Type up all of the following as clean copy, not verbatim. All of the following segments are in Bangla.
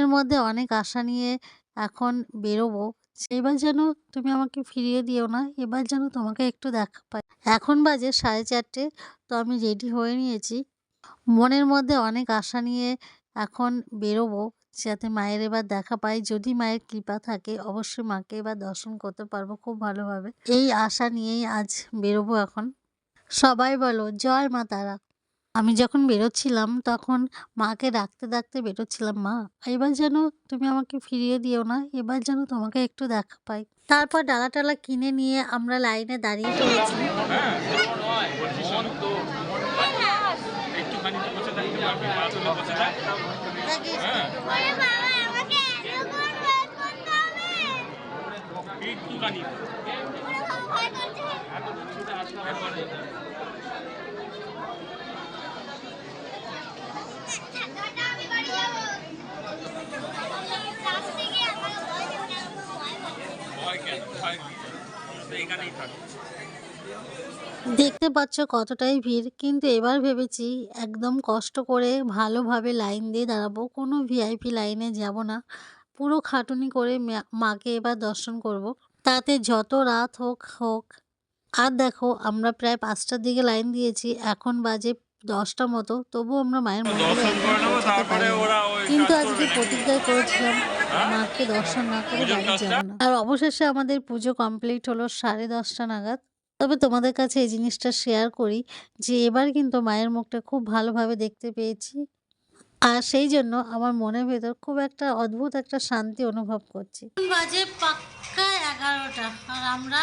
মনের মধ্যে অনেক আশা নিয়ে এখন বেরোবো। এবার যেন তুমি আমাকে ফিরিয়ে দিও না। এবার যেন তোমাকে একটু দেখা পাই। এখন বাজে 4:30। তো আমি রেডি হয়ে নিয়েছি। মনের মধ্যে অনেক আশা নিয়ে এখন বেরোবো, যাতে মায়ের এবার দেখা পাই। যদি মায়ের কৃপা থাকে অবশ্যই মাকে এবার দর্শন করতে পারবো খুব ভালোভাবে। এই আশা নিয়েই আজ বেরোবো এখন। সবাই বলো জয় মা তারা। আমি যখন বেরোচ্ছিলাম তখন মাকে ডাকতে, ডাকতে বেরোচ্ছিলাম, "মা এবার যেন তুমি আমাকে ফিরিয়ে দিও না। এবার যেন তোমাকে একটু দেখা পাই।" তারপর ডালা-টালা কিনে নিয়ে আমরা লাইনে দাঁড়িয়ে পড়েছি। দেখতে পাচ্ছ কতটাই ভিড়, কিন্তু এবার ভেবেছি একদম কষ্ট করে ভালোভাবে লাইন দিয়ে দাঁড়াবো। কোনো ভিআইপি লাইনে যাব না। পুরো খাটুনি করে মাকে এবার দর্শন করব। তাতে যত রাত হোক হোক। আর দেখো আমরা প্রায় ৫টার দিকে লাইন দিয়েছি। এখন বাজে ১০টা মতো। তবুও আমরা মায়ের মন্দিরে একদম পৌঁছাতে পারিনি। কিন্তু আজকে প্রতিজ্ঞা করেছিলাম মাকে দর্শন না করে বাড়ি যাব না। আর অবশেষে আমাদের পুজো কমপ্লিট হলো 10:30 নাগাদ। তবে তোমাদের কাছে এই জিনিসটা শেয়ার করি যে এবার কিন্তু মায়ের মুখটা খুব ভালোভাবে দেখতে পেয়েছি। আর সেই জন্য আমার মনের ভেতর খুব একটা অদ্ভুত একটা শান্তি অনুভব করছি। বাজে পাক্কা 11টা আর আমরা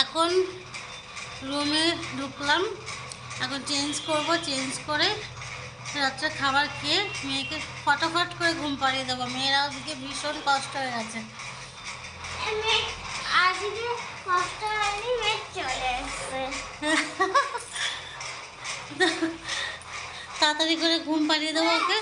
এখন রুমে ঢুকলাম। এখন চেঞ্জ করব, চেঞ্জ করে রাত্রে খাবার খেয়ে মেয়েকে ফটাফট করে ঘুম পাড়িয়ে দেবো। মেয়েরা ওদিকে ভীষণ কষ্ট হয়ে গেছে। তাড়াতাড়ি করে ঘুম পাড়িয়ে দেবো ওকে।